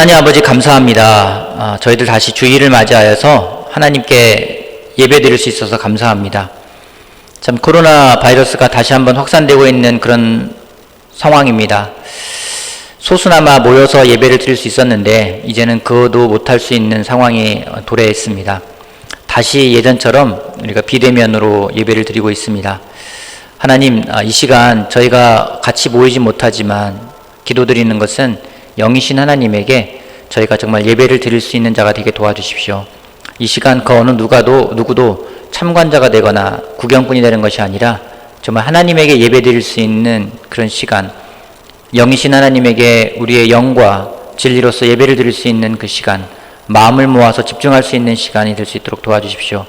하나님 아버지 감사합니다. 저희들 다시 주일을 맞이하여서 하나님께 예배드릴 수 있어서 감사합니다. 참 코로나 바이러스가 다시 한번 확산되고 있는 그런 상황입니다. 소수나마 모여서 예배를 드릴 수 있었는데 이제는 그것도 못할 수 있는 상황이 도래했습니다. 다시 예전처럼 우리가 비대면으로 예배를 드리고 있습니다. 하나님, 이 시간 저희가 같이 모이지 못하지만 기도드리는 것은 영이신 하나님에게 저희가 정말 예배를 드릴 수 있는 자가 되게 도와주십시오. 이 시간 그 어느 누구도 참관자가 되거나 구경꾼이 되는 것이 아니라 정말 하나님에게 예배 드릴 수 있는 그런 시간, 영이신 하나님에게 우리의 영과 진리로서 예배를 드릴 수 있는 그 시간, 마음을 모아서 집중할 수 있는 시간이 될 수 있도록 도와주십시오.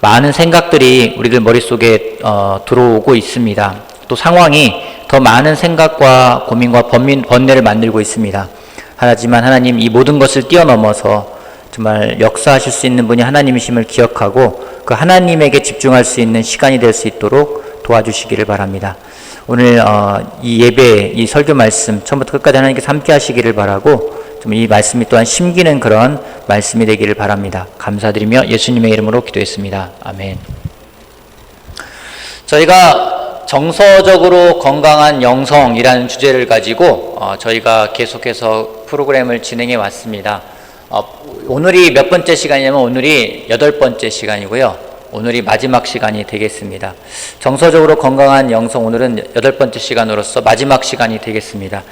많은 생각들이 우리들 머릿속에 들어오고 있습니다. 또 상황이 더 많은 생각과 고민과 번뇌를 만들고 있습니다. 하지만 하나님, 이 모든 것을 뛰어넘어서 정말 역사하실 수 있는 분이 하나님이심을 기억하고 그 하나님에게 집중할 수 있는 시간이 될 수 있도록 도와주시기를 바랍니다. 오늘 이 예배, 이 설교 말씀 처음부터 끝까지 하나님께서 함께 하시기를 바라고 좀 이 말씀이 또한 심기는 그런 말씀이 되기를 바랍니다. 감사드리며 예수님의 이름으로 기도했습니다. 아멘. 저희가 정서적으로 건강한 영성이라는 주제를 가지고 저희가 계속해서 프로그램을 진행해 왔습니다. 오늘이 몇 번째 시간이냐면 오늘이 8번째 시간이고요. 오늘이 마지막 시간이 되겠습니다. 정서적으로 건강한 영성, 오늘은 8번째 시간으로서 마지막 시간이 되겠습니다.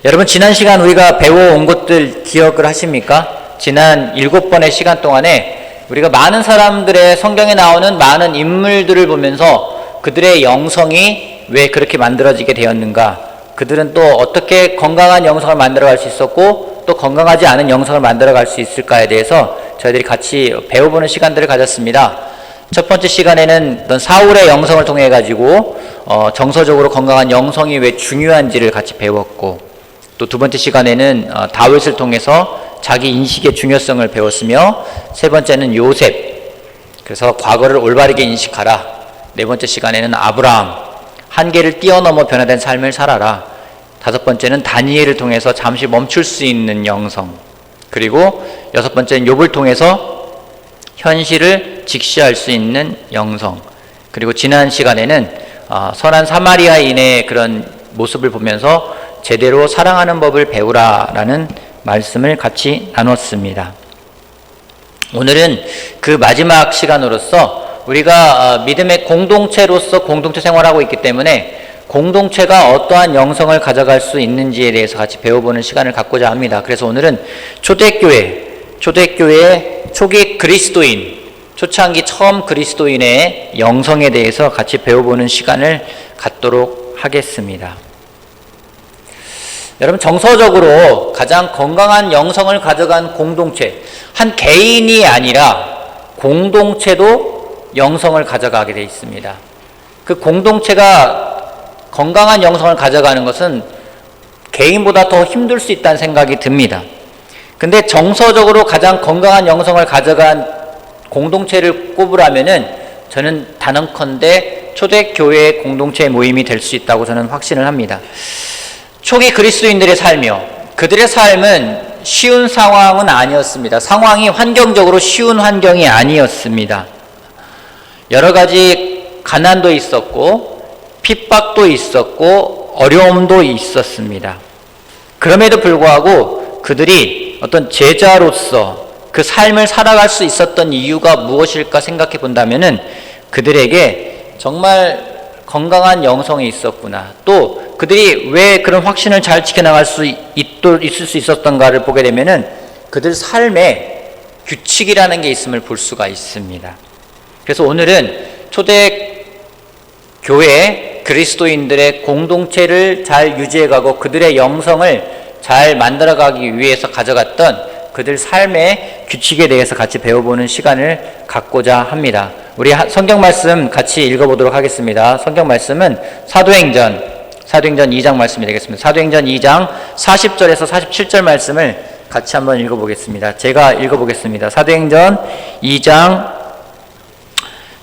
여러분, 지난 시간 우리가 배워온 것들 기억을 하십니까? 지난 7번의 시간 동안에 우리가 많은 사람들의 성경에 나오는 많은 인물들을 보면서 그들의 영성이 왜 그렇게 만들어지게 되었는가, 그들은 또 어떻게 건강한 영성을 만들어갈 수 있었고 또 건강하지 않은 영성을 만들어갈 수 있을까에 대해서 저희들이 같이 배워보는 시간들을 가졌습니다. 첫 번째 시간에는 사울의 영성을 통해 가지고 정서적으로 건강한 영성이 왜 중요한지를 같이 배웠고, 또 두 번째 시간에는 다윗을 통해서 자기 인식의 중요성을 배웠으며, 세 번째는 요셉, 그래서 과거를 올바르게 인식하라. 네 번째 시간에는 아브라함, 한계를 뛰어넘어 변화된 삶을 살아라. 다섯 번째는 다니엘을 통해서 잠시 멈출 수 있는 영성, 그리고 여섯 번째는 욥을 통해서 현실을 직시할 수 있는 영성, 그리고 지난 시간에는 선한 사마리아인의 그런 모습을 보면서 제대로 사랑하는 법을 배우라라는 말씀을 같이 나눴습니다. 오늘은 그 마지막 시간으로서 우리가 믿음의 공동체로서 공동체 생활하고 있기 때문에 공동체가 어떠한 영성을 가져갈 수 있는지에 대해서 같이 배워보는 시간을 갖고자 합니다. 그래서 오늘은 초대교회의 초기 그리스도인, 초창기 처음 그리스도인의 영성에 대해서 같이 배워보는 시간을 갖도록 하겠습니다. 여러분, 정서적으로 가장 건강한 영성을 가져간 공동체, 한 개인이 아니라 공동체도 영성을 가져가게 되어 있습니다. 그 공동체가 건강한 영성을 가져가는 것은 개인보다 더 힘들 수 있다는 생각이 듭니다. 근데 정서적으로 가장 건강한 영성을 가져간 공동체를 꼽으라면은 저는 단언컨대 초대교회의 공동체의 모임이 될 수 있다고 저는 확신을 합니다. 초기 그리스도인들의 삶이요, 그들의 삶은 쉬운 상황은 아니었습니다. 상황이 환경적으로 쉬운 환경이 아니었습니다. 여러 가지 가난도 있었고 핍박도 있었고 어려움도 있었습니다. 그럼에도 불구하고 그들이 어떤 제자로서 그 삶을 살아갈 수 있었던 이유가 무엇일까 생각해 본다면은 그들에게 정말 건강한 영성이 있었구나, 또 그들이 왜 그런 확신을 잘 지켜나갈 수 있을 수 있었던가를 보게 되면은 그들 삶에 규칙이라는 게 있음을 볼 수가 있습니다. 그래서 오늘은 초대교회 그리스도인들의 공동체를 잘 유지해가고 그들의 영성을 잘 만들어가기 위해서 가져갔던 그들 삶의 규칙에 대해서 같이 배워보는 시간을 갖고자 합니다. 우리 성경 말씀 같이 읽어보도록 하겠습니다. 성경 말씀은 사도행전 2장 말씀이 되겠습니다. 사도행전 2장 40절에서 47절 말씀을 같이 한번 읽어보겠습니다. 제가 읽어보겠습니다. 사도행전 2장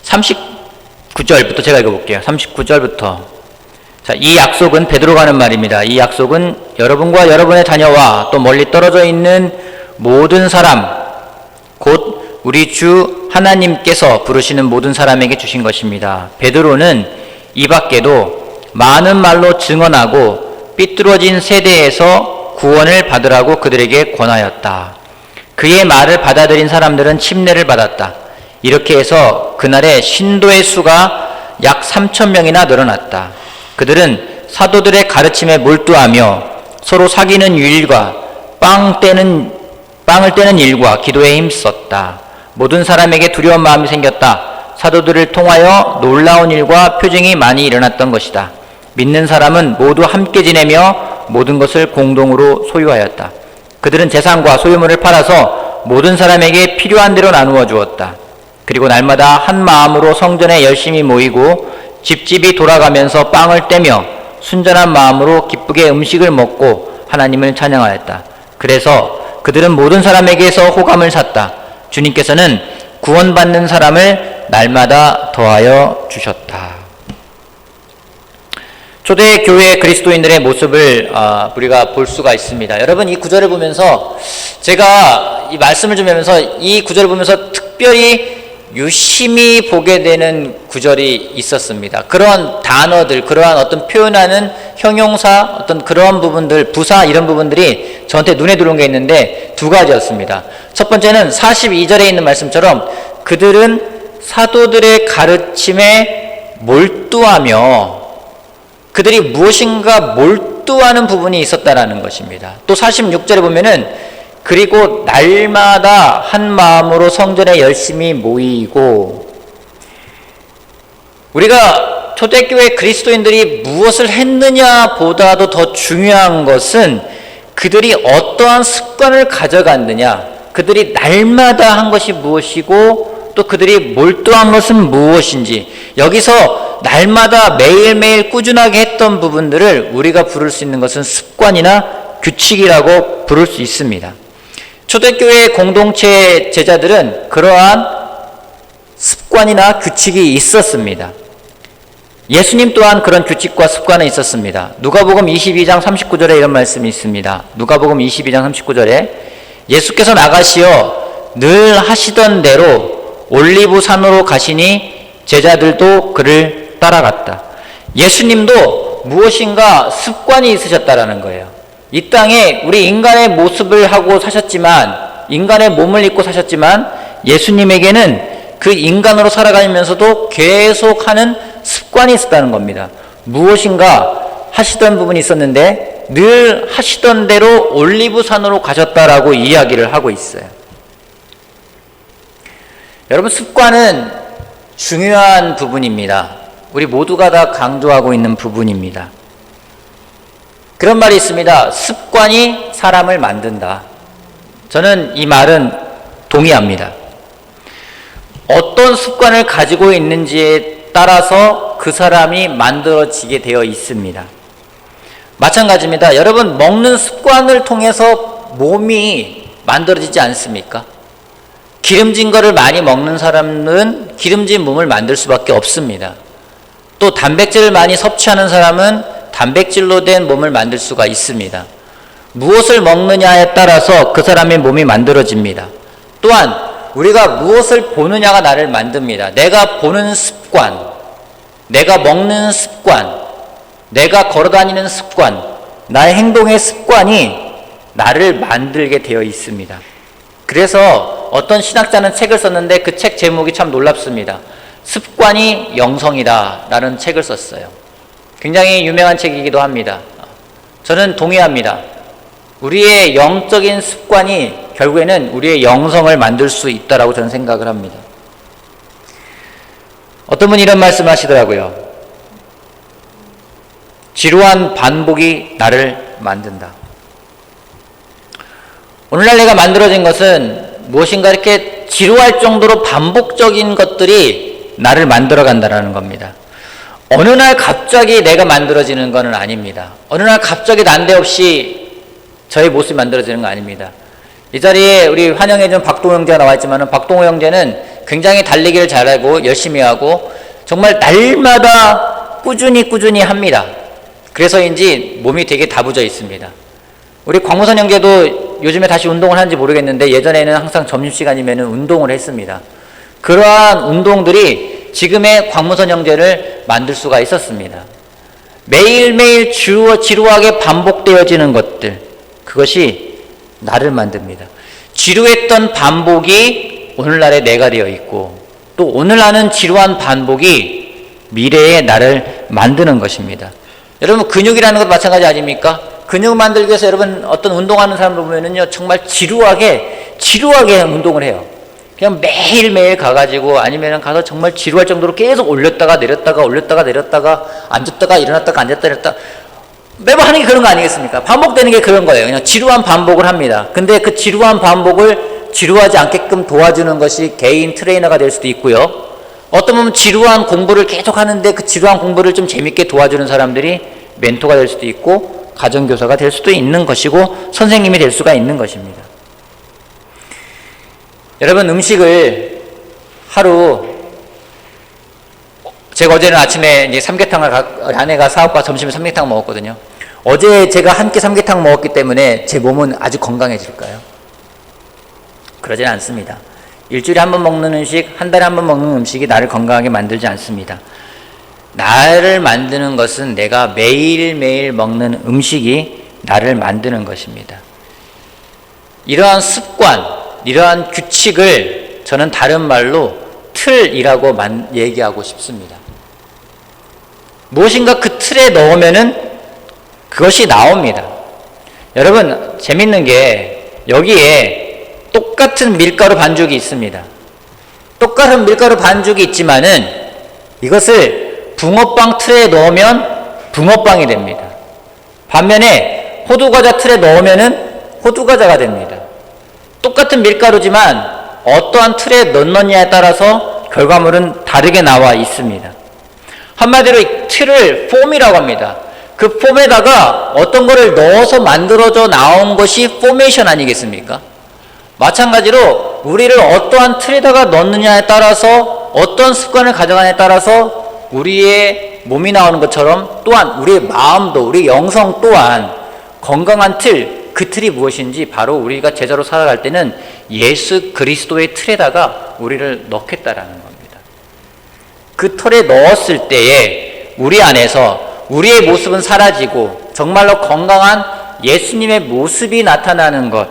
39절부터 제가 읽어볼게요. 39절부터 자, 이 약속은 베드로가 하는 말입니다. 이 약속은 여러분과 여러분의 자녀와 또 멀리 떨어져 있는 모든 사람, 곧 우리 주 하나님께서 부르시는 모든 사람에게 주신 것입니다. 베드로는 이 밖에도 많은 말로 증언하고 삐뚤어진 세대에서 구원을 받으라고 그들에게 권하였다. 그의 말을 받아들인 사람들은 침례를 받았다. 이렇게 해서 그날의 신도의 수가 약 3,000명이나 늘어났다. 그들은 사도들의 가르침에 몰두하며 서로 사귀는 일과 빵을 떼는 일과 기도에 힘썼다. 모든 사람에게 두려운 마음이 생겼다. 사도들을 통하여 놀라운 일과 표징이 많이 일어났던 것이다. 믿는 사람은 모두 함께 지내며 모든 것을 공동으로 소유하였다. 그들은 재산과 소유물을 팔아서 모든 사람에게 필요한 대로 나누어 주었다. 그리고 날마다 한 마음으로 성전에 열심히 모이고 집집이 돌아가면서 빵을 떼며 순전한 마음으로 기쁘게 음식을 먹고 하나님을 찬양하였다. 그래서 그들은 모든 사람에게서 호감을 샀다. 주님께서는 구원받는 사람을 날마다 더하여 주셨다. 초대 교회 그리스도인들의 모습을 우리가 볼 수가 있습니다. 여러분, 이 구절을 보면서 제가 이 말씀을 좀 하면서 이 구절을 보면서 특별히 유심히 보게 되는 구절이 있었습니다. 그런 단어들, 그러한 어떤 표현하는 형용사, 어떤 그러한 부분들, 부사 이런 부분들이 저한테 눈에 들어온 게 있는데 두 가지였습니다. 첫 번째는 42절에 있는 말씀처럼 그들은 사도들의 가르침에 몰두하며 그들이 무엇인가 몰두하는 부분이 있었다라는 것입니다. 또 46절에 보면은 그리고 날마다 한 마음으로 성전에 열심히 모이고, 우리가 초대교회 그리스도인들이 무엇을 했느냐 보다도 더 중요한 것은 그들이 어떠한 습관을 가져갔느냐, 그들이 날마다 한 것이 무엇이고 또 그들이 몰두한 것은 무엇인지, 여기서 날마다 매일매일 꾸준하게 했던 부분들을 우리가 부를 수 있는 것은 습관이나 규칙이라고 부를 수 있습니다. 초대교회 공동체 제자들은 그러한 습관이나 규칙이 있었습니다. 예수님 또한 그런 규칙과 습관은 있었습니다. 누가복음 22장 39절에 이런 말씀이 있습니다. 누가복음 22장 39절에 예수께서 나가시어 늘 하시던 대로 올리브 산으로 가시니 제자들도 그를 따라갔다. 예수님도 무엇인가 습관이 있으셨다라는 거예요. 이 땅에 우리 인간의 모습을 하고 사셨지만, 인간의 몸을 입고 사셨지만 예수님에게는 그 인간으로 살아가면서도 계속 하는 습관이 있었다는 겁니다. 무엇인가 하시던 부분이 있었는데 늘 하시던 대로 올리브산으로 가셨다라고 이야기를 하고 있어요. 여러분, 습관은 중요한 부분입니다. 우리 모두가 다 강조하고 있는 부분입니다. 그런 말이 있습니다. 습관이 사람을 만든다. 저는 이 말은 동의합니다. 어떤 습관을 가지고 있는지에 따라서 그 사람이 만들어지게 되어 있습니다. 마찬가지입니다. 여러분, 먹는 습관을 통해서 몸이 만들어지지 않습니까? 기름진 거를 많이 먹는 사람은 기름진 몸을 만들 수밖에 없습니다. 또 단백질을 많이 섭취하는 사람은 단백질로 된 몸을 만들 수가 있습니다. 무엇을 먹느냐에 따라서 그 사람의 몸이 만들어집니다. 또한 우리가 무엇을 보느냐가 나를 만듭니다. 내가 보는 습관, 내가 먹는 습관, 내가 걸어다니는 습관, 나의 행동의 습관이 나를 만들게 되어 있습니다. 그래서 어떤 신학자는 책을 썼는데 그 책 제목이 참 놀랍습니다. 습관이 영성이다 라는 책을 썼어요. 굉장히 유명한 책이기도 합니다. 저는 동의합니다. 우리의 영적인 습관이 결국에는 우리의 영성을 만들 수 있다라고 저는 생각을 합니다. 어떤 분이 이런 말씀을 하시더라고요. 지루한 반복이 나를 만든다. 오늘날 내가 만들어진 것은 무엇인가 이렇게 지루할 정도로 반복적인 것들이 나를 만들어 간다는 겁니다. 어느 날 갑자기 내가 만들어지는 것은 아닙니다. 어느 날 갑자기 난데없이 저의 모습이 만들어지는 거 아닙니다. 이 자리에 우리 환영해준 박동호 형제가 나와 있지만 박동호 형제는 굉장히 달리기를 잘하고 열심히 하고 정말 날마다 꾸준히 합니다. 그래서인지 몸이 되게 다부져 있습니다. 우리 광무선 형제도 요즘에 다시 운동을 하는지 모르겠는데 예전에는 항상 점심시간이면 운동을 했습니다. 그러한 운동들이 지금의 광무선 형제를 만들 수가 있었습니다. 매일매일 지루하게 반복되어지는 것들, 그것이 나를 만듭니다. 지루했던 반복이 오늘날의 내가 되어 있고, 또 오늘 하는 지루한 반복이 미래의 나를 만드는 것입니다. 여러분, 근육이라는 것도 마찬가지 아닙니까? 근육 만들기 위해서 여러분 어떤 운동하는 사람들 보면은요, 정말 지루하게 운동을 해요. 그냥 매일매일 가가지고, 아니면 가서 정말 지루할 정도로 계속 올렸다가 내렸다가 앉았다가 일어났다가 앉았다 일어났다, 매번 하는 게 그런 거 아니겠습니까? 반복되는 게 그런 거예요. 그냥 지루한 반복을 합니다. 근데 그 지루한 반복을 지루하지 않게끔 도와주는 것이 개인 트레이너가 될 수도 있고요. 어떤 보면 지루한 공부를 계속 하는데 그 지루한 공부를 좀 재밌게 도와주는 사람들이 멘토가 될 수도 있고, 가정교사가 될 수도 있는 것이고, 선생님이 될 수가 있는 것입니다. 여러분, 음식을 하루, 제가 어제는 아침에 이제 삼계탕을 아내가 사업과 점심에 삼계탕 먹었거든요. 어제 제가 한 끼 삼계탕 먹었기 때문에 제 몸은 아주 건강해질까요? 그러진 않습니다. 일주일에 한 번 먹는 음식, 한 달에 한 번 먹는 음식이 나를 건강하게 만들지 않습니다. 나를 만드는 것은 내가 매일매일 먹는 음식이 나를 만드는 것입니다. 이러한 습관, 이러한 규칙을 저는 다른 말로 틀이라고 얘기하고 싶습니다. 무엇인가 그 틀에 넣으면은 그것이 나옵니다. 여러분, 재밌는 게 여기에 똑같은 밀가루 반죽이 있습니다. 똑같은 밀가루 반죽이 있지만은 이것을 붕어빵 틀에 넣으면 붕어빵이 됩니다. 반면에 호두과자 틀에 넣으면은 호두과자가 됩니다. 똑같은 밀가루지만 어떠한 틀에 넣느냐에 따라서 결과물은 다르게 나와 있습니다. 한마디로 이 틀을 폼이라고 합니다. 그 폼에다가 어떤 거를 넣어서 만들어져 나온 것이 포메이션 아니겠습니까? 마찬가지로 우리를 어떠한 틀에다가 넣느냐에 따라서, 어떤 습관을 가져가냐에 따라서 우리의 몸이 나오는 것처럼, 또한 우리의 마음도, 우리 영성 또한 건강한 틀, 그 틀이 무엇인지 바로 우리가 제자로 살아갈 때는 예수 그리스도의 틀에다가 우리를 넣겠다라는 겁니다. 그 틀에 넣었을 때에 우리 안에서 우리의 모습은 사라지고 정말로 건강한 예수님의 모습이 나타나는 것,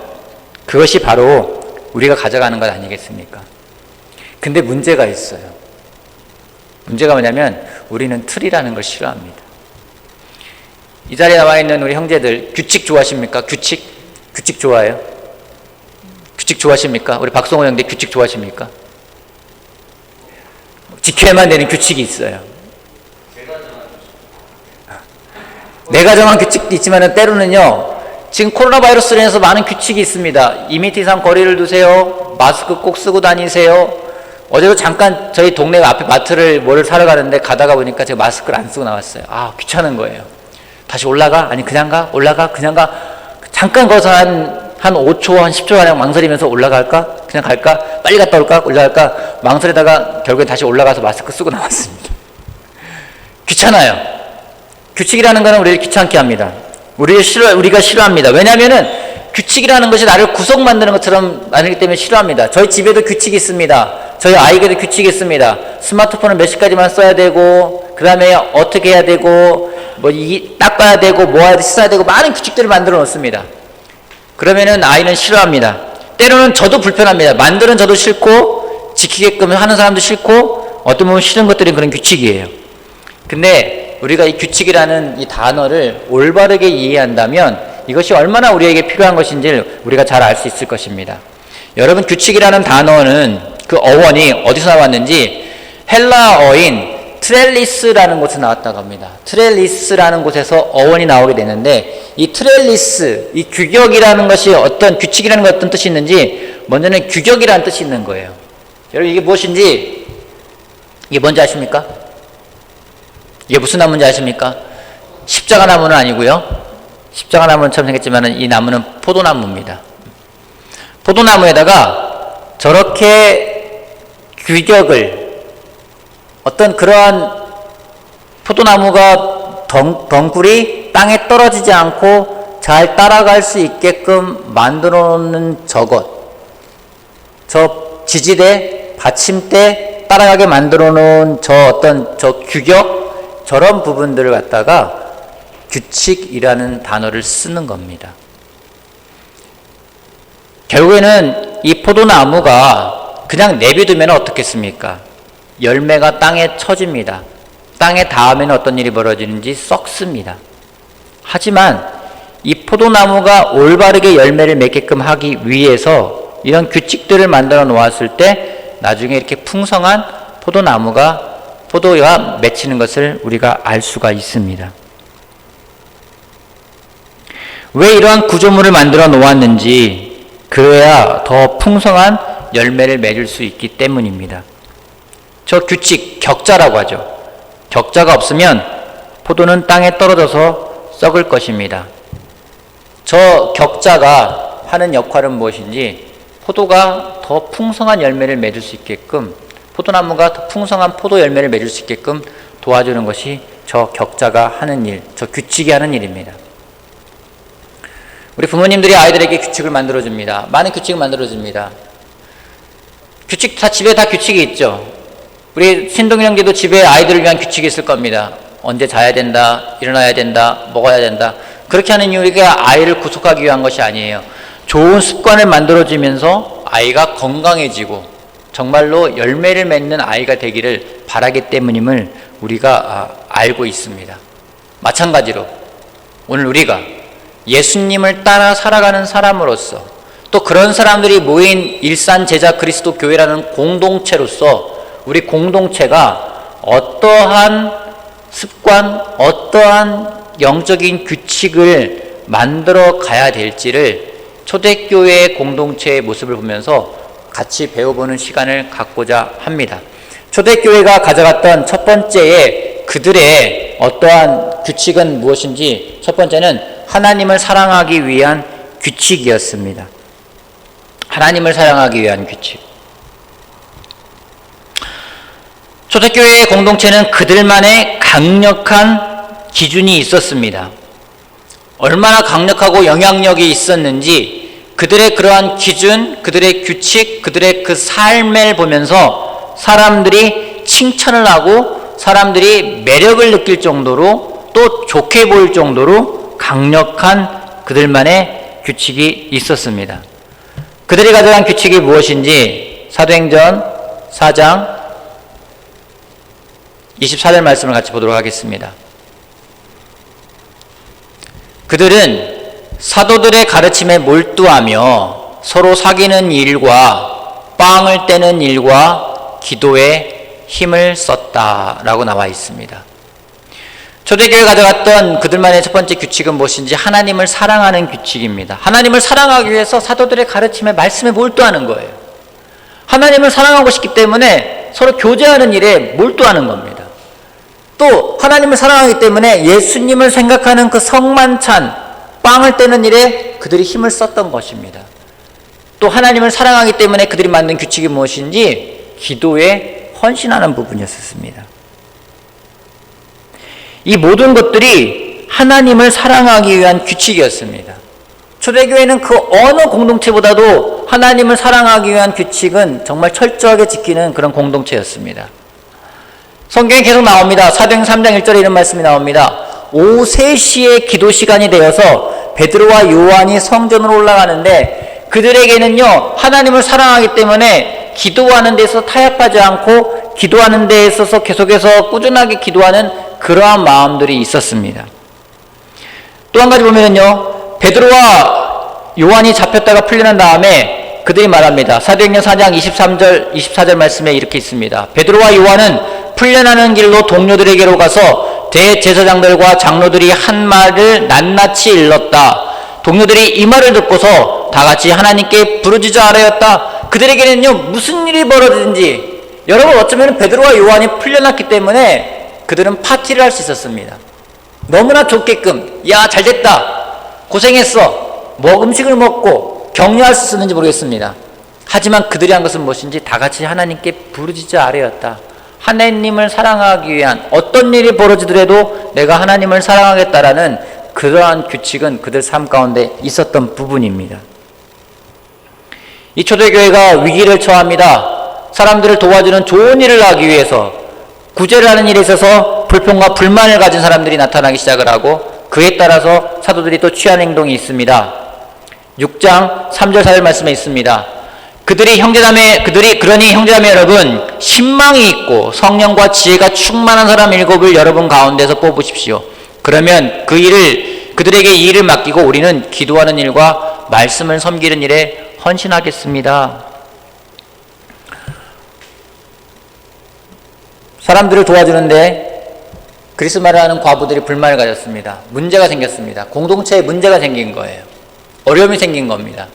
그것이 바로 우리가 가져가는 것 아니겠습니까? 근데 문제가 있어요. 문제가 뭐냐면 우리는 틀이라는 걸 싫어합니다. 이 자리에 나와 있는 우리 형제들, 규칙 좋아하십니까? 규칙 좋아해요? 규칙 좋아하십니까? 우리 박성호 형제 규칙 좋아하십니까? 지켜야만 되는 규칙이 있어요. 내가 정한 규칙도 있지만 때로는요, 지금 코로나 바이러스로 인해서 많은 규칙이 있습니다. 2m 이상 거리를 두세요. 마스크 꼭 쓰고 다니세요. 어제도 잠깐 저희 동네 앞에 마트를 뭐를 사러 가는데 가다가 보니까 제가 마스크를 안 쓰고 나왔어요. 아, 귀찮은 거예요. 다시 올라가? 아니 그냥 가? 올라가? 그냥 가? 잠깐 거기서 한 5초, 한 10초 가량 망설이면서 올라갈까? 그냥 갈까? 빨리 갔다 올까? 올라갈까? 망설이다가 결국엔 다시 올라가서 마스크 쓰고 나왔습니다. 귀찮아요. 규칙이라는 것은 우리를 귀찮게 합니다. 우리가 싫어합니다. 왜냐하면은 규칙이라는 것이 나를 구속 만드는 것처럼 만들기 때문에 싫어합니다. 저희 집에도 규칙이 있습니다. 저희 아이에게도 규칙이 있습니다. 스마트폰은 몇 시까지만 써야 되고, 그 다음에 어떻게 해야 되고, 닦아야 되고, 뭐 씻어야 되고, 많은 규칙들을 만들어 놓습니다. 그러면은 아이는 싫어합니다. 때로는 저도 불편합니다. 만드는 저도 싫고, 지키게끔 하는 사람도 싫고, 어떤 보면 싫은 것들이 그런 규칙이에요. 근데 우리가 이 규칙이라는 이 단어를 올바르게 이해한다면 이것이 얼마나 우리에게 필요한 것인지를 우리가 잘 알 수 있을 것입니다. 여러분, 규칙이라는 단어는 그 어원이 어디서 나왔는지 헬라어인 트렐리스라는 곳에서 나왔다고 합니다. 트렐리스라는 곳에서 어원이 나오게 되는데, 이 트렐리스, 이 규격이라는 것이 어떤, 규칙이라는 것이 어떤 뜻이 있는지, 먼저는 규격이라는 뜻이 있는 거예요. 여러분, 이게 무엇인지, 이게 뭔지 아십니까? 이게 무슨 나무인지 아십니까? 십자가 나무는 아니고요. 십자가 나무처럼 생겼지만 이 나무는 포도나무입니다. 포도나무에다가 저렇게 규격을, 어떤 그러한 포도나무가 덩굴이 땅에 떨어지지 않고 잘 따라갈 수 있게끔 만들어 놓는 저것, 저 지지대, 받침대 따라가게 만들어 놓은 저 규격, 저런 부분들을 갖다가 규칙이라는 단어를 쓰는 겁니다. 결국에는 이 포도나무가 그냥 내비두면 어떻겠습니까? 열매가 땅에 처집니다. 땅에 닿으면 어떤 일이 벌어지는지 썩습니다. 하지만 이 포도나무가 올바르게 열매를 맺게끔 하기 위해서 이런 규칙들을 만들어 놓았을 때 나중에 이렇게 풍성한 포도나무가 포도와 맺히는 것을 우리가 알 수가 있습니다. 왜 이러한 구조물을 만들어 놓았는지, 그래야 더 풍성한 열매를 맺을 수 있기 때문입니다. 저 규칙, 격자라고 하죠. 격자가 없으면 포도는 땅에 떨어져서 썩을 것입니다. 저 격자가 하는 역할은 무엇인지, 포도가 더 풍성한 열매를 맺을 수 있게끔, 포도나무가 더 풍성한 포도 열매를 맺을 수 있게끔 도와주는 것이 저 격자가 하는 일, 저 규칙이 하는 일입니다. 우리 부모님들이 아이들에게 규칙을 만들어줍니다. 많은 규칙을 만들어줍니다. 규칙, 집에 다 규칙이 있죠. 우리 신동일 형제도 집에 아이들을 위한 규칙이 있을 겁니다. 언제 자야 된다, 일어나야 된다, 먹어야 된다. 그렇게 하는 이유가 아이를 구속하기 위한 것이 아니에요. 좋은 습관을 만들어주면서 아이가 건강해지고 정말로 열매를 맺는 아이가 되기를 바라기 때문임을 우리가 알고 있습니다. 마찬가지로 오늘 우리가 예수님을 따라 살아가는 사람으로서, 또 그런 사람들이 모인 일산 제자 그리스도 교회라는 공동체로서 우리 공동체가 어떠한 습관, 어떠한 영적인 규칙을 만들어 가야 될지를 초대교회 공동체의 모습을 보면서 같이 배워보는 시간을 갖고자 합니다. 초대교회가 가져갔던 첫 번째의 그들의 어떠한 규칙은 무엇인지, 첫 번째는 하나님을 사랑하기 위한 규칙이었습니다. 하나님을 사랑하기 위한 규칙. 초대교회의 공동체는 그들만의 강력한 기준이 있었습니다. 얼마나 강력하고 영향력이 있었는지 그들의 그러한 기준, 그들의 규칙, 그들의 그 삶을 보면서 사람들이 칭찬을 하고 사람들이 매력을 느낄 정도로, 또 좋게 보일 정도로 강력한 그들만의 규칙이 있었습니다. 그들이 가져간 규칙이 무엇인지 사도행전 4장 24절 말씀을 같이 보도록 하겠습니다. 그들은 사도들의 가르침에 몰두하며 서로 사귀는 일과 빵을 떼는 일과 기도에 힘을 썼다라고 나와 있습니다. 초대교회가 가져갔던 그들만의 첫 번째 규칙은 무엇인지, 하나님을 사랑하는 규칙입니다. 하나님을 사랑하기 위해서 사도들의 가르침에, 말씀에 몰두하는 거예요. 하나님을 사랑하고 싶기 때문에 서로 교제하는 일에 몰두하는 겁니다. 또 하나님을 사랑하기 때문에 예수님을 생각하는 그 성만찬, 빵을 떼는 일에 그들이 힘을 썼던 것입니다. 또 하나님을 사랑하기 때문에 그들이 만든 규칙이 무엇인지, 기도에 헌신하는 부분이었습니다. 이 모든 것들이 하나님을 사랑하기 위한 규칙이었습니다. 초대교회는 그 어느 공동체보다도 하나님을 사랑하기 위한 규칙은 정말 철저하게 지키는 그런 공동체였습니다. 성경에 계속 나옵니다. 사도행전 3장 1절에 이런 말씀이 나옵니다. 오후 3시에 기도 시간이 되어서 베드로와 요한이 성전으로 올라가는데 그들에게는요, 하나님을 사랑하기 때문에 기도하는 데서 타협하지 않고 기도하는 데 있어서 계속해서 꾸준하게 기도하는 그러한 마음들이 있었습니다. 또 한 가지 보면은요, 베드로와 요한이 잡혔다가 풀려난 다음에 그들이 말합니다. 사도행전 4장 23절, 24절 말씀에 이렇게 있습니다. 베드로와 요한은 풀려나는 길로 동료들에게로 가서 대제사장들과 장로들이 한 말을 낱낱이 일렀다. 동료들이 이 말을 듣고서 다 같이 하나님께 부르짖어 아뢰었다. 그들에게는요, 무슨 일이 벌어지든지, 여러분 어쩌면 베드로와 요한이 풀려났기 때문에 그들은 파티를 할 수 있었습니다. 너무나 좋게끔, 야 잘됐다, 고생했어, 음식을 먹고 격려할 수 있었는지 모르겠습니다. 하지만 그들이 한 것은 무엇인지, 다 같이 하나님께 부르짖어 아뢰었다. 하나님을 사랑하기 위한 어떤 일이 벌어지더라도 내가 하나님을 사랑하겠다라는 그러한 규칙은 그들 삶 가운데 있었던 부분입니다. 이 초대교회가 위기를 처합니다. 사람들을 도와주는 좋은 일을 하기 위해서 구제를 하는 일에 있어서 불평과 불만을 가진 사람들이 나타나기 시작을 하고 그에 따라서 사도들이 또 취한 행동이 있습니다. 6장 3절 4절 말씀에 있습니다. 그러니 형제자매 여러분 신망이 있고 성령과 지혜가 충만한 사람 7을 여러분 가운데서 뽑으십시오. 그러면 그들에게 이 일을 맡기고 우리는 기도하는 일과 말씀을 섬기는 일에 헌신하겠습니다. 사람들을 도와주는데 그리스마를 하는 과부들이 불만을 가졌습니다. 문제가 생겼습니다. 공동체에 문제가 생긴 거예요. 어려움이 생긴 겁니다.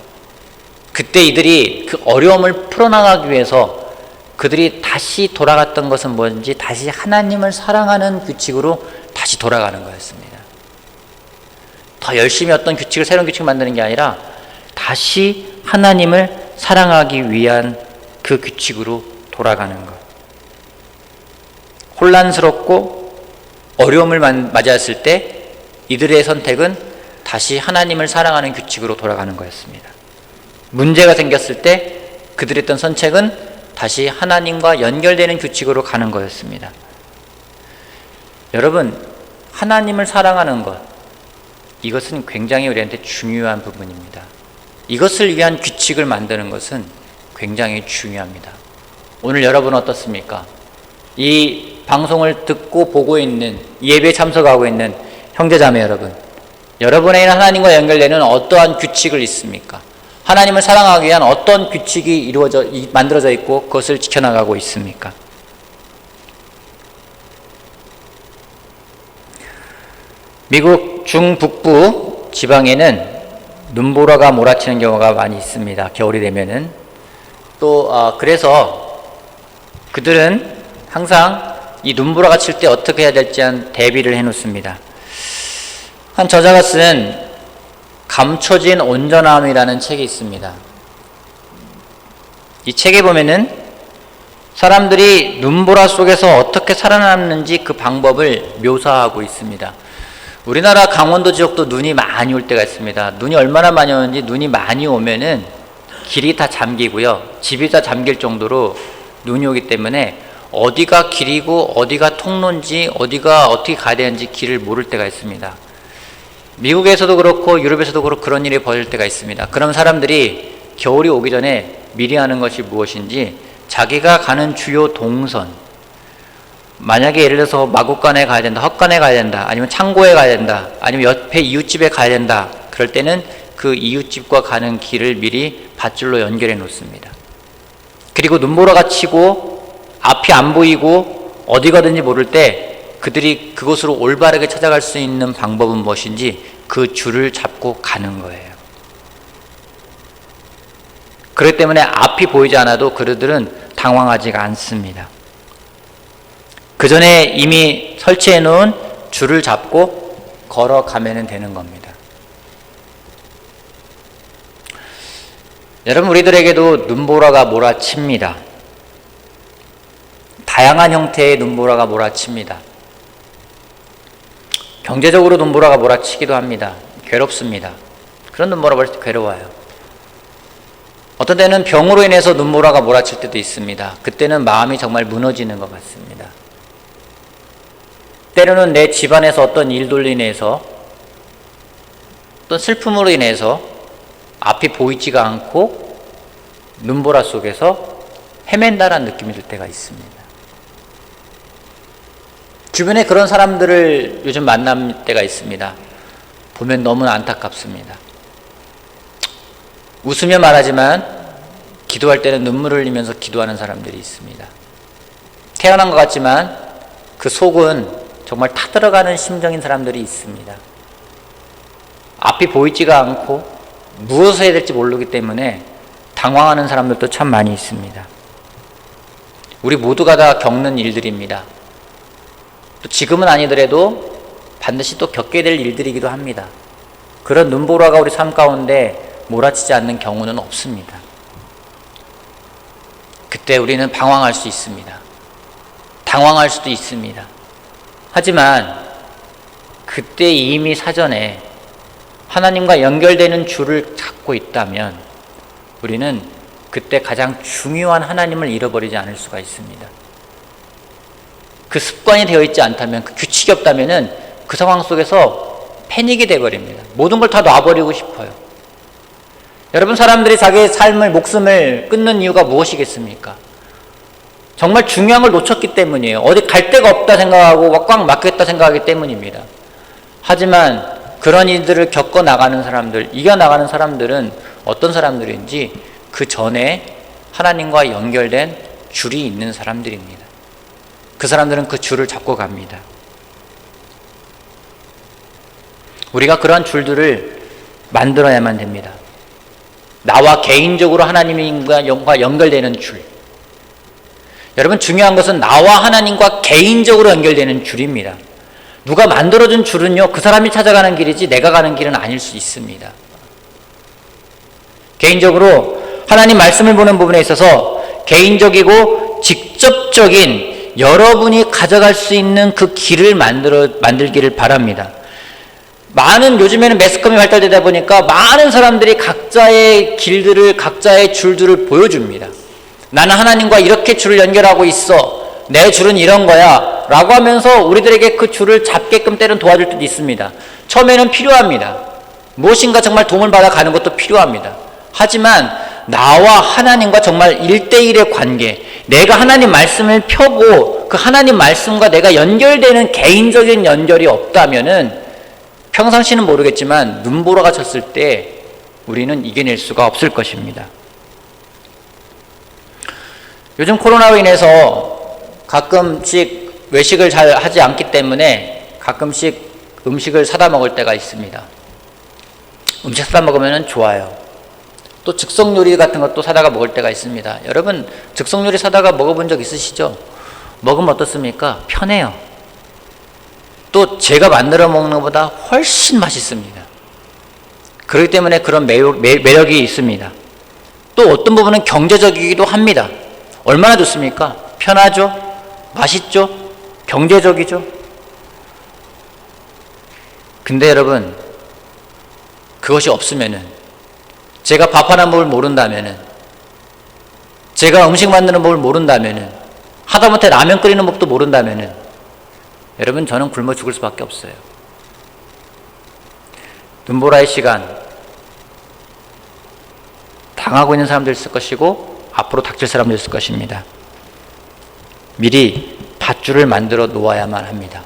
그때 이들이 그 어려움을 풀어나가기 위해서 그들이 다시 돌아갔던 것은 뭔지 다시 하나님을 사랑하는 규칙으로 다시 돌아가는 거였습니다. 더 열심히 어떤 규칙을 새로운 규칙을 만드는 게 아니라 다시 하나님을 사랑하기 위한 그 규칙으로 돌아가는 것. 혼란스럽고 어려움을 맞이했을 때 이들의 선택은 다시 하나님을 사랑하는 규칙으로 돌아가는 거였습니다. 문제가 생겼을 때 그들의 했던 선택은 다시 하나님과 연결되는 규칙으로 가는 거였습니다. 여러분, 하나님을 사랑하는 것, 이것은 굉장히 우리한테 중요한 부분입니다. 이것을 위한 규칙을 만드는 것은 굉장히 중요합니다. 오늘 여러분은 어떻습니까? 이 방송을 듣고 보고 있는, 예배에 참석하고 있는 형제자매 여러분, 여러분의 하나님과 연결되는 어떠한 규칙을 있습니까? 하나님을 사랑하기 위한 어떤 규칙이 만들어져 있고 그것을 지켜나가고 있습니까? 미국 중북부 지방에는 눈보라가 몰아치는 경우가 많이 있습니다. 겨울이 되면은. 그래서 그들은 항상 이 눈보라가 칠 때 어떻게 해야 될지 한 대비를 해놓습니다. 한 저자가 쓴 감춰진 온전함이라는 책이 있습니다. 이 책에 보면은 사람들이 눈보라 속에서 어떻게 살아남는지 그 방법을 묘사하고 있습니다. 우리나라 강원도 지역도 눈이 많이 올 때가 있습니다. 눈이 얼마나 많이 오는지, 눈이 많이 오면은 길이 다 잠기고요. 집이 다 잠길 정도로 눈이 오기 때문에 어디가 길이고 어디가 통로인지 어디가 어떻게 가야 되는지 길을 모를 때가 있습니다. 미국에서도 그렇고 유럽에서도 그렇고 그런 일이 벌어질 때가 있습니다. 그럼 사람들이 겨울이 오기 전에 미리 하는 것이 무엇인지 자기가 가는 주요 동선, 만약에 예를 들어서 마곡간에 가야 된다, 헛간에 가야 된다, 아니면 창고에 가야 된다, 아니면 옆에 이웃집에 가야 된다, 그럴 때는 그 이웃집과 가는 길을 미리 밧줄로 연결해 놓습니다. 그리고 눈보라가 치고 앞이 안 보이고 어디 가든지 모를 때 그들이 그곳으로 올바르게 찾아갈 수 있는 방법은 무엇인지 그 줄을 잡고 가는 거예요. 그렇기 때문에 앞이 보이지 않아도 그들은 당황하지가 않습니다. 그 전에 이미 설치해 놓은 줄을 잡고 걸어가면 되는 겁니다. 여러분, 우리들에게도 눈보라가 몰아칩니다. 다양한 형태의 눈보라가 몰아칩니다. 경제적으로 눈보라가 몰아치기도 합니다. 괴롭습니다. 그런 눈보라 볼 때 괴로워요. 어떤 때는 병으로 인해서 눈보라가 몰아칠 때도 있습니다. 그때는 마음이 정말 무너지는 것 같습니다. 때로는 내 집안에서 어떤 일들로 인해서 어떤 슬픔으로 인해서 앞이 보이지가 않고 눈보라 속에서 헤맨다라는 느낌이 들 때가 있습니다. 주변에 그런 사람들을 요즘 만날 때가 있습니다. 보면 너무나 안타깝습니다. 웃으며 말하지만 기도할 때는 눈물을 흘리면서 기도하는 사람들이 있습니다. 태어난 것 같지만 그 속은 정말 타들어가는 심정인 사람들이 있습니다. 앞이 보이지가 않고 무엇을 해야 될지 모르기 때문에 당황하는 사람들도 참 많이 있습니다. 우리 모두가 다 겪는 일들입니다. 또 지금은 아니더라도 반드시 또 겪게 될 일들이기도 합니다. 그런 눈보라가 우리 삶 가운데 몰아치지 않는 경우는 없습니다. 그때 우리는 방황할 수 있습니다. 당황할 수도 있습니다. 하지만 그때 이미 사전에 하나님과 연결되는 줄을 잡고 있다면 우리는 그때 가장 중요한 하나님을 잃어버리지 않을 수가 있습니다. 그 습관이 되어 있지 않다면, 그 규칙이 없다면 그 상황 속에서 패닉이 되어버립니다. 모든 걸 다 놔버리고 싶어요. 여러분, 사람들이 자기의 삶을, 목숨을 끊는 이유가 무엇이겠습니까? 정말 중요한 걸 놓쳤기 때문이에요. 어디 갈 데가 없다 생각하고 꽉 막혔다 생각하기 때문입니다. 하지만 그런 일들을 겪어나가는 사람들, 이겨나가는 사람들은 어떤 사람들인지 그 전에 하나님과 연결된 줄이 있는 사람들입니다. 그 사람들은 그 줄을 잡고 갑니다. 우리가 그런 줄들을 만들어야만 됩니다. 나와 개인적으로 하나님과 연결되는 줄. 여러분, 중요한 것은 나와 하나님과 개인적으로 연결되는 줄입니다. 누가 만들어준 줄은요, 그 사람이 찾아가는 길이지 내가 가는 길은 아닐 수 있습니다. 개인적으로 하나님 말씀을 보는 부분에 있어서 개인적이고 직접적인 여러분이 가져갈 수 있는 그 길을 만들기를 바랍니다. 요즘에는 매스컴이 발달되다 보니까 많은 사람들이 각자의 길들을, 각자의 줄들을 보여줍니다. 나는 하나님과 이렇게 줄을 연결하고 있어. 내 줄은 이런 거야. 라고 하면서 우리들에게 그 줄을 잡게끔 때론 도와줄 때도 있습니다. 처음에는 필요합니다. 무엇인가 정말 도움을 받아 가는 것도 필요합니다. 하지만 나와 하나님과 정말 1대1의 관계, 내가 하나님 말씀을 펴고 그 하나님 말씀과 내가 연결되는 개인적인 연결이 없다면은 평상시는 모르겠지만 눈보라가 쳤을 때 우리는 이겨낼 수가 없을 것입니다. 요즘 코로나로 인해서 가끔씩 외식을 잘 하지 않기 때문에 가끔씩 음식을 사다 먹을 때가 있습니다. 음식 사다 먹으면 좋아요. 또 즉석 요리 같은 것도 사다가 먹을 때가 있습니다. 여러분, 즉석 요리 사다가 먹어본 적 있으시죠? 먹으면 어떻습니까? 편해요. 또 제가 만들어 먹는 것보다 훨씬 맛있습니다. 그렇기 때문에 그런 매력이 있습니다. 또 어떤 부분은 경제적이기도 합니다. 얼마나 좋습니까? 편하죠? 맛있죠? 경제적이죠? 근데 여러분, 그것이 없으면은, 제가 밥 하는 법을 모른다면은, 제가 음식 만드는 법을 모른다면은, 하다못해 라면 끓이는 법도 모른다면은, 여러분, 저는 굶어 죽을 수밖에 없어요. 눈보라의 시간, 당하고 있는 사람도 있을 것이고 앞으로 닥칠 사람도 있을 것입니다. 미리 밧줄을 만들어 놓아야만 합니다.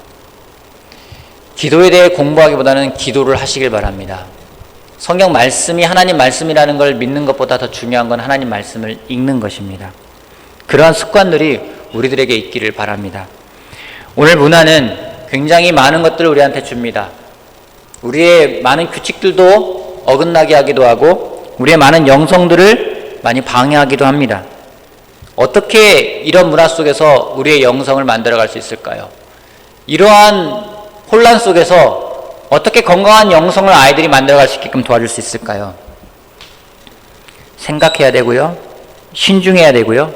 기도에 대해 공부하기보다는 기도를 하시길 바랍니다. 성경 말씀이 하나님 말씀이라는 걸 믿는 것보다 더 중요한 건 하나님 말씀을 읽는 것입니다. 그러한 습관들이 우리들에게 있기를 바랍니다. 오늘 문화는 굉장히 많은 것들을 우리한테 줍니다. 우리의 많은 규칙들도 어긋나게 하기도 하고 우리의 많은 영성들을 많이 방해하기도 합니다. 어떻게 이런 문화 속에서 우리의 영성을 만들어갈 수 있을까요? 이러한 혼란 속에서 어떻게 건강한 영성을 아이들이 만들어갈 수 있게끔 도와줄 수 있을까요? 생각해야 되고요. 신중해야 되고요.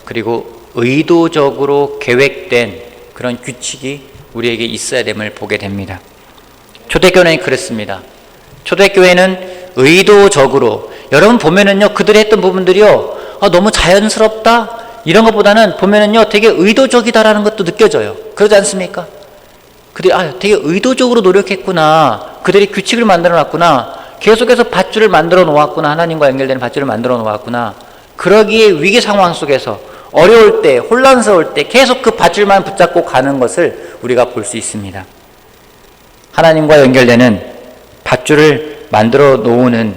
그리고 의도적으로 계획된 그런 규칙이 우리에게 있어야 됨을 보게 됩니다. 초대교회는 그랬습니다. 초대교회는 의도적으로, 여러분 보면은요, 그들이 했던 부분들이요, 너무 자연스럽다 이런 것보다는 보면은요, 되게 의도적이다라는 것도 느껴져요. 그러지 않습니까? 그들이 되게 의도적으로 노력했구나, 그들이 규칙을 만들어 놨구나, 계속해서 밧줄을 만들어 놓았구나, 하나님과 연결되는 밧줄을 만들어 놓았구나. 그러기에 위기 상황 속에서 어려울 때, 혼란스러울 때 계속 그 밧줄만 붙잡고 가는 것을 우리가 볼 수 있습니다. 하나님과 연결되는 밧줄을 만들어 놓는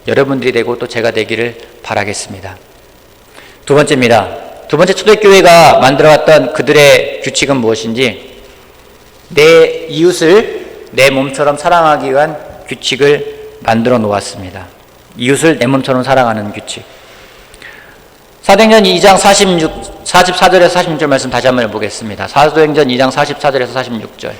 여러분들이 되고 또 제가 되기를 바라겠습니다. 두 번째입니다. 두 번째, 초대교회가 만들어왔던 그들의 규칙은 무엇인지, 내 이웃을 내 몸처럼 사랑하기 위한 규칙을 만들어 놓았습니다. 이웃을 내 몸처럼 사랑하는 규칙. 사도행전 2장 44절에서 46절 말씀 다시 한번 해보겠습니다. 사도행전 2장 44절에서 46절.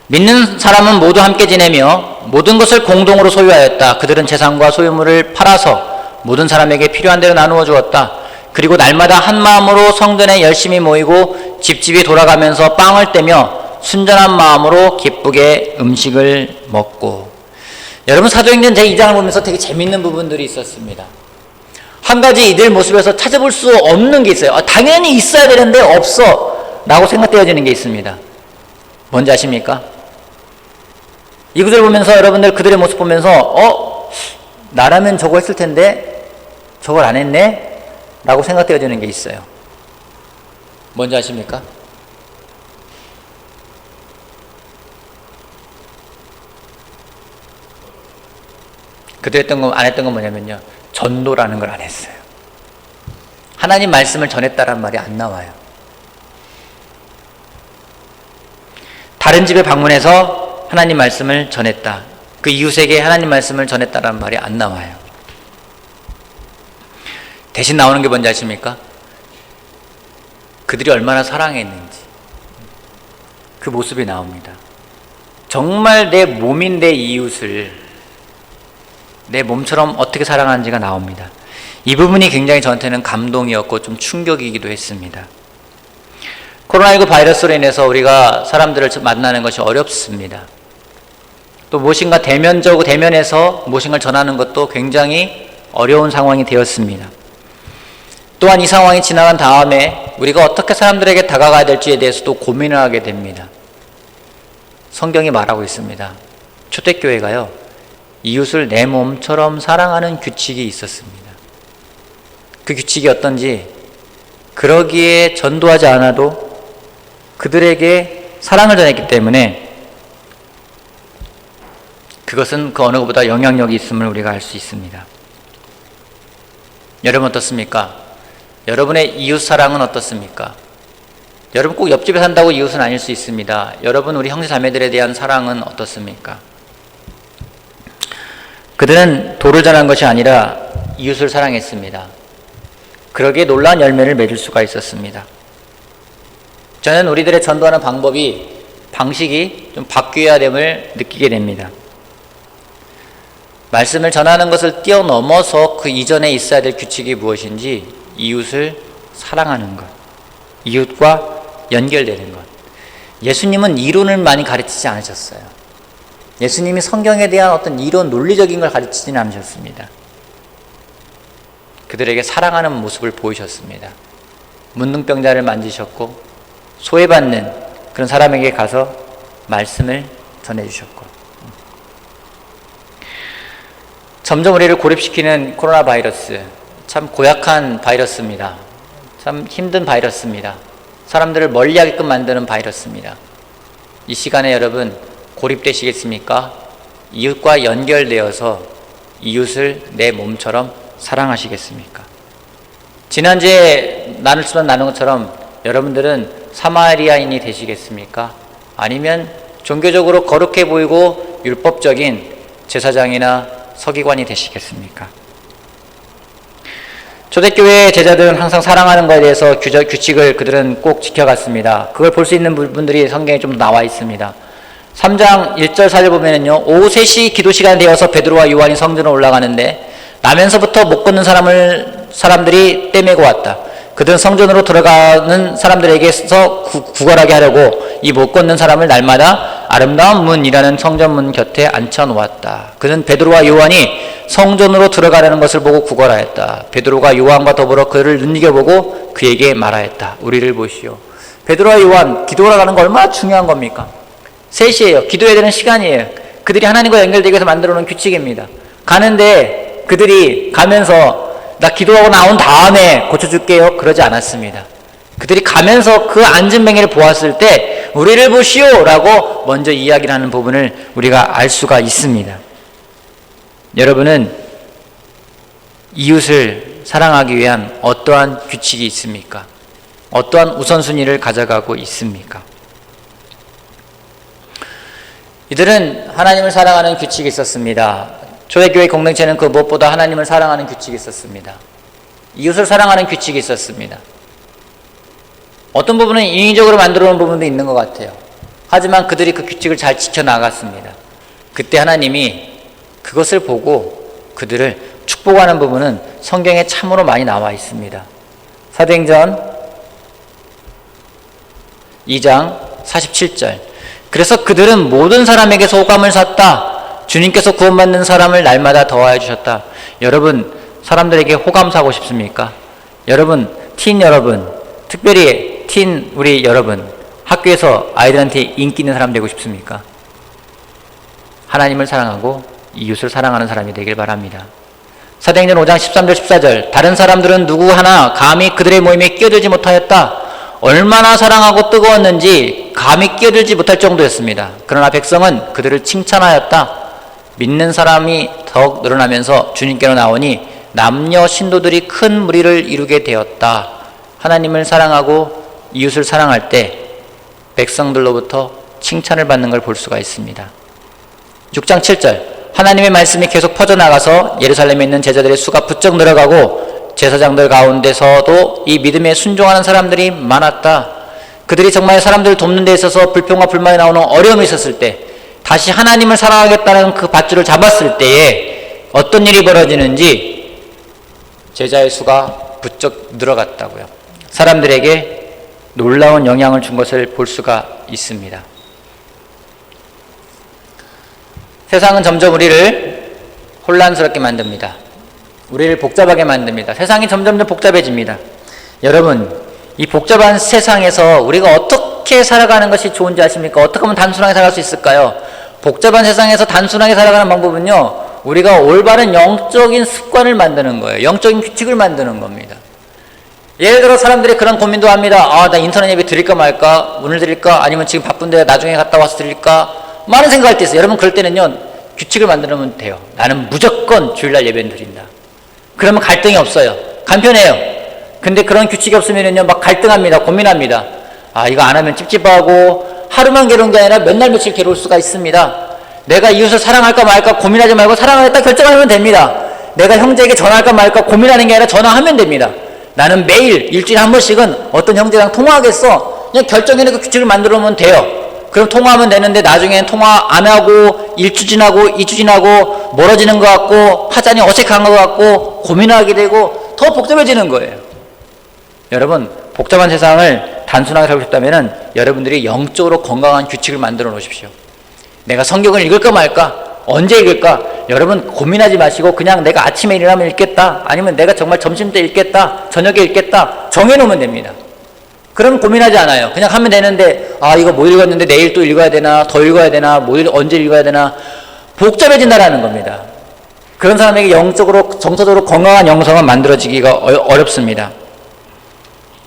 믿는 사람은 모두 함께 지내며 모든 것을 공동으로 소유하였다. 그들은 재산과 소유물을 팔아서 모든 사람에게 필요한 대로 나누어 주었다. 그리고 날마다 한 마음으로 성전에 열심히 모이고 집집이 돌아가면서 빵을 떼며 순전한 마음으로 기쁘게 음식을 먹고. 여러분, 사도행전 제2장을 보면서 되게 재밌는 부분들이 있었습니다. 한 가지 이들 모습에서 찾아볼 수 없는 게 있어요. 당연히 있어야 되는데 없어 라고 생각되어지는 게 있습니다. 뭔지 아십니까? 이 구절 보면서 여러분들 그들의 모습 보면서 나라면 저거 했을 텐데 저걸 안 했네 라고 생각되어지는 게 있어요. 뭔지 아십니까? 그들 했던 거 안 했던 건 뭐냐면요, 전도라는 걸 안 했어요. 하나님 말씀을 전했다란 말이 안 나와요. 다른 집에 방문해서 하나님 말씀을 전했다, 그 이웃에게 하나님 말씀을 전했다란 말이 안 나와요. 대신 나오는 게 뭔지 아십니까? 그들이 얼마나 사랑했는지 그 모습이 나옵니다. 정말 내 몸인데 이웃을 내 몸처럼 어떻게 사랑하는지가 나옵니다. 이 부분이 굉장히 저한테는 감동이었고 좀 충격이기도 했습니다. 코로나19 바이러스로 인해서 우리가 사람들을 만나는 것이 어렵습니다. 또 무엇인가 대면에서 무엇인가를 전하는 것도 굉장히 어려운 상황이 되었습니다. 또한 이 상황이 지나간 다음에 우리가 어떻게 사람들에게 다가가야 될지에 대해서도 고민을 하게 됩니다. 성경이 말하고 있습니다. 초대교회가요, 이웃을 내 몸처럼 사랑하는 규칙이 있었습니다. 그 규칙이 어떤지, 그러기에 전도하지 않아도 그들에게 사랑을 전했기 때문에 그것은 그 어느 것보다 영향력이 있음을 우리가 알 수 있습니다. 여러분 어떻습니까? 여러분의 이웃 사랑은 어떻습니까? 여러분 꼭 옆집에 산다고 이웃은 아닐 수 있습니다. 여러분 우리 형제 자매들에 대한 사랑은 어떻습니까? 그들은 도를 전한 것이 아니라 이웃을 사랑했습니다. 그러기에 놀라운 열매를 맺을 수가 있었습니다. 저는 우리들의 전도하는 방식이 좀 바뀌어야 됨을 느끼게 됩니다. 말씀을 전하는 것을 뛰어넘어서 그 이전에 있어야 될 규칙이 무엇인지, 이웃을 사랑하는 것, 이웃과 연결되는 것. 예수님은 이론을 많이 가르치지 않으셨어요. 예수님이 성경에 대한 어떤 이론, 논리적인 걸 가르치지는 않으셨습니다. 그들에게 사랑하는 모습을 보이셨습니다. 문둥병자를 만지셨고 소외받는 그런 사람에게 가서 말씀을 전해주셨고. 점점 우리를 고립시키는 코로나 바이러스, 참 고약한 바이러스입니다. 참 힘든 바이러스입니다. 사람들을 멀리하게끔 만드는 바이러스입니다. 이 시간에 여러분 고립되시겠습니까? 이웃과 연결되어서 이웃을 내 몸처럼 사랑하시겠습니까? 지난주에 나눌 수만 나눈 것처럼 여러분들은 사마리아인이 되시겠습니까? 아니면 종교적으로 거룩해 보이고 율법적인 제사장이나 서기관이 되시겠습니까? 초대교회 제자들은 항상 사랑하는 것에 대해서 규칙을 그들은 꼭 지켜갔습니다. 그걸 볼 수 있는 부분들이 성경에 좀 나와 있습니다. 3장 1절 4절 보면은요, 오후 3시 기도 시간 되어서 베드로와 요한이 성전으로 올라가는데 나면서부터 못 걷는 사람들이 떼매고 왔다. 그들은 성전으로 들어가는 사람들에게서 구걸하게 하려고 이 못 걷는 사람을 날마다 아름다운 문이라는 성전문 곁에 앉혀놓았다. 그는 베드로와 요한이 성전으로 들어가려는 것을 보고 구걸하였다. 베드로가 요한과 더불어 그를 눈여겨보고 그에게 말하였다. 우리를 보시오. 베드로와 요한 기도하러 가는 거 얼마나 중요한 겁니까? 3시예요. 기도해야 되는 시간이에요. 그들이 하나님과 연결되기 위해서 만들어 놓은 규칙입니다. 가는데 그들이 가면서 나 기도하고 나온 다음에 고쳐줄게요, 그러지 않았습니다. 그들이 가면서 그 앉은 맹인을 보았을 때 우리를 보시오 라고 먼저 이야기를 하는 부분을 우리가 알 수가 있습니다. 여러분은 이웃을 사랑하기 위한 어떠한 규칙이 있습니까? 어떠한 우선순위를 가져가고 있습니까? 이들은 하나님을 사랑하는 규칙이 있었습니다. 초대교회 공동체는 그 무엇보다 하나님을 사랑하는 규칙이 있었습니다. 이웃을 사랑하는 규칙이 있었습니다. 어떤 부분은 인위적으로 만들어 놓은 부분도 있는 것 같아요. 하지만 그들이 그 규칙을 잘 지켜나갔습니다. 그때 하나님이 그것을 보고 그들을 축복하는 부분은 성경에 참으로 많이 나와 있습니다. 사도행전 2장 47절. 그래서 그들은 모든 사람에게서 호감을 샀다. 주님께서 구원받는 사람을 날마다 더하여 주셨다. 여러분, 사람들에게 호감 사고 싶습니까? 여러분, 틴 여러분, 특별히 틴 우리 여러분, 학교에서 아이들한테 인기 있는 사람 되고 싶습니까? 하나님을 사랑하고 이웃을 사랑하는 사람이 되길 바랍니다. 사도행전 5장 13절 14절. 다른 사람들은 누구 하나 감히 그들의 모임에 끼어들지 못하였다. 얼마나 사랑하고 뜨거웠는지 감히 끼어들지 못할 정도였습니다. 그러나 백성은 그들을 칭찬하였다. 믿는 사람이 더욱 늘어나면서 주님께로 나오니 남녀 신도들이 큰 무리를 이루게 되었다. 하나님을 사랑하고 이웃을 사랑할 때 백성들로부터 칭찬을 받는 걸 볼 수가 있습니다. 6장 7절. 하나님의 말씀이 계속 퍼져나가서 예루살렘에 있는 제자들의 수가 부쩍 늘어가고 제사장들 가운데서도 이 믿음에 순종하는 사람들이 많았다. 그들이 정말 사람들을 돕는 데 있어서 불평과 불만이 나오는 어려움이 있었을 때, 다시 하나님을 사랑하겠다는 그 밧줄을 잡았을 때에 어떤 일이 벌어지는지 제자의 수가 부쩍 늘어갔다고요. 사람들에게 놀라운 영향을 준 것을 볼 수가 있습니다. 세상은 점점 우리를 혼란스럽게 만듭니다. 우리를 복잡하게 만듭니다. 세상이 점점 복잡해집니다. 여러분, 이 복잡한 세상에서 우리가 어떻게 살아가는 것이 좋은지 아십니까? 어떻게 하면 단순하게 살아갈 수 있을까요? 복잡한 세상에서 단순하게 살아가는 방법은요, 우리가 올바른 영적인 습관을 만드는 거예요. 영적인 규칙을 만드는 겁니다. 예를 들어 사람들이 그런 고민도 합니다. 나 인터넷 예배 드릴까 말까? 오늘 드릴까? 아니면 지금 바쁜데 나중에 갔다 와서 드릴까? 많은 생각할 때 있어요. 여러분, 그럴 때는요, 규칙을 만들면 돼요. 나는 무조건 주일날 예배는 드린다. 그러면 갈등이 없어요. 간편해요. 근데 그런 규칙이 없으면요, 막 갈등합니다. 고민합니다. 이거 안 하면 찝찝하고, 하루만 괴로운 게 아니라 몇 날 며칠 괴로울 수가 있습니다. 내가 이웃을 사랑할까 말까 고민하지 말고 사랑하겠다 결정하면 됩니다. 내가 형제에게 전화할까 말까 고민하는 게 아니라 전화하면 됩니다. 나는 매일 일주일에 한 번씩은 어떤 형제랑 통화하겠어. 그냥 결정해놓고 규칙을 만들어 놓으면 돼요. 그럼 통화하면 되는데 나중엔 통화 안 하고 1주 지나고 2주 지나고 멀어지는 것 같고 파장이 어색한 것 같고 고민하게 되고 더 복잡해지는 거예요. 여러분, 복잡한 세상을 단순하게 살고 싶다면 여러분들이 영적으로 건강한 규칙을 만들어 놓으십시오. 내가 성경을 읽을까 말까? 언제 읽을까? 여러분, 고민하지 마시고 그냥 내가 아침에 일어나면 읽겠다, 아니면 내가 정말 점심 때 읽겠다, 저녁에 읽겠다 정해놓으면 됩니다. 그럼 고민하지 않아요. 그냥 하면 되는데, 이거 뭐 읽었는데 내일 또 읽어야 되나, 더 읽어야 되나, 언제 읽어야 되나, 복잡해진다라는 겁니다. 그런 사람에게 영적으로, 정서적으로 건강한 영성은 만들어지기가 어렵습니다.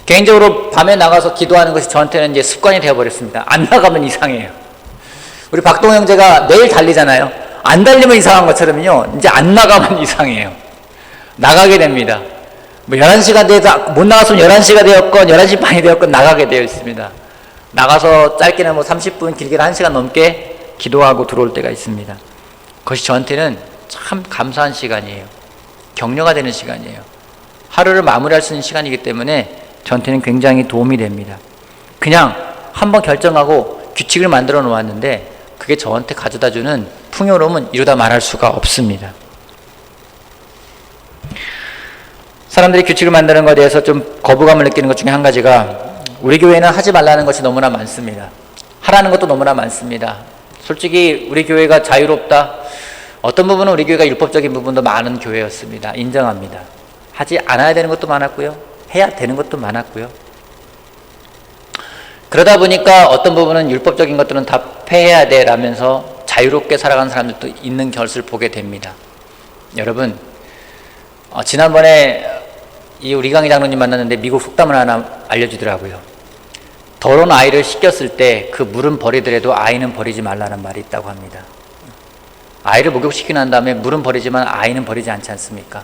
개인적으로 밤에 나가서 기도하는 것이 저한테는 이제 습관이 되어버렸습니다. 안 나가면 이상해요. 우리 박동 형제가 내일 달리잖아요. 안 달리면 이상한 것처럼요, 이제 안 나가면 이상해요. 나가게 됩니다. 11시가 돼서 못 나갔으면 11시가 되었건 11시 반이 되었건 나가게 되어 있습니다. 나가서 짧게는 30분, 길게는 1시간 넘게 기도하고 들어올 때가 있습니다. 그것이 저한테는 참 감사한 시간이에요. 격려가 되는 시간이에요. 하루를 마무리할 수 있는 시간이기 때문에 저한테는 굉장히 도움이 됩니다. 그냥 한번 결정하고 규칙을 만들어 놓았는데 그게 저한테 가져다주는 풍요로움은 이루다 말할 수가 없습니다. 사람들이 규칙을 만드는 것에 대해서 좀 거부감을 느끼는 것 중에 한 가지가, 우리 교회는 하지 말라는 것이 너무나 많습니다. 하라는 것도 너무나 많습니다. 솔직히 우리 교회가 자유롭다, 어떤 부분은 우리 교회가 율법적인 부분도 많은 교회였습니다. 인정합니다. 하지 않아야 되는 것도 많았고요, 해야 되는 것도 많았고요. 그러다 보니까 어떤 부분은 율법적인 것들은 다 폐해야 돼 라면서 자유롭게 살아가는 사람들도 있는 것을 보게 됩니다. 여러분, 지난번에 우리 강희 장로님 만났는데 미국 속담을 하나 알려주더라고요. 더러운 아이를 씻겼을 때 그 물은 버리더라도 아이는 버리지 말라는 말이 있다고 합니다. 아이를 목욕시키고 난 다음에 물은 버리지만 아이는 버리지 않지 않습니까?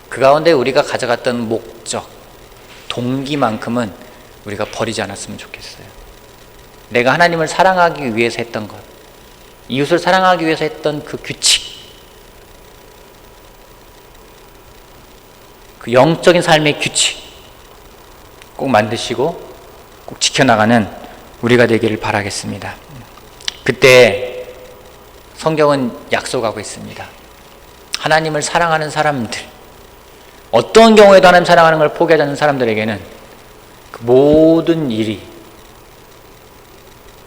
그 가운데 우리가 가져갔던 목적, 동기만큼은 우리가 버리지 않았으면 좋겠어요. 내가 하나님을 사랑하기 위해서 했던 것, 이웃을 사랑하기 위해서 했던 그 규칙, 그 영적인 삶의 규칙 꼭 만드시고 꼭 지켜나가는 우리가 되기를 바라겠습니다. 그때 성경은 약속하고 있습니다. 하나님을 사랑하는 사람들, 어떤 경우에도 하나님 사랑하는 걸 포기하지 않는 사람들에게는 그 모든 일이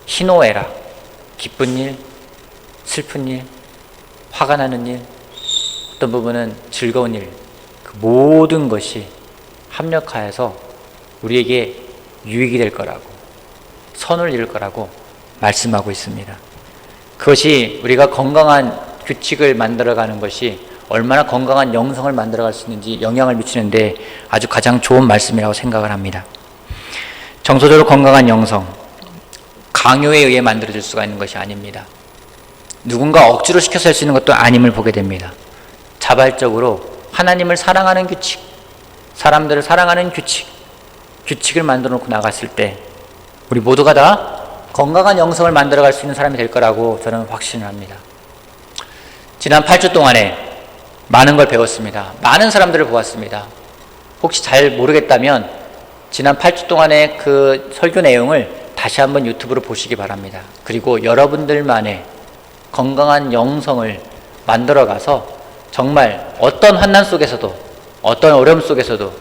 희노애락, 기쁜 일, 슬픈 일, 화가 나는 일, 어떤 부분은 즐거운 일, 그 모든 것이 합력하여서 우리에게 유익이 될 거라고, 선을 이룰 거라고 말씀하고 있습니다. 그것이 우리가 건강한 규칙을 만들어가는 것이 얼마나 건강한 영성을 만들어갈 수 있는지 영향을 미치는데 아주 가장 좋은 말씀이라고 생각을 합니다. 정서적으로 건강한 영성, 강요에 의해 만들어질 수가 있는 것이 아닙니다. 누군가 억지로 시켜서 할 수 있는 것도 아님을 보게 됩니다. 자발적으로 하나님을 사랑하는 규칙, 사람들을 사랑하는 규칙을 만들어 놓고 나갔을 때 우리 모두가 다 건강한 영성을 만들어갈 수 있는 사람이 될 거라고 저는 확신을 합니다. 지난 8주 동안에 많은 걸 배웠습니다. 많은 사람들을 보았습니다. 혹시 잘 모르겠다면 지난 8주 동안의 그 설교 내용을 다시 한번 유튜브로 보시기 바랍니다. 그리고 여러분들만의 건강한 영성을 만들어가서 정말 어떤 환난 속에서도 어떤 어려움 속에서도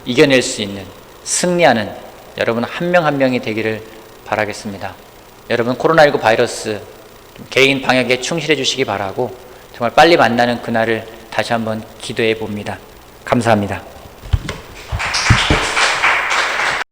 이겨낼 수 있는 승리하는 여러분 한 명 한 명이 되기를 바라겠습니다. 여러분 코로나19 바이러스 개인 방역에 충실해 주시기 바라고 정말 빨리 만나는 그날을 다시 한번 기도해 봅니다. 감사합니다.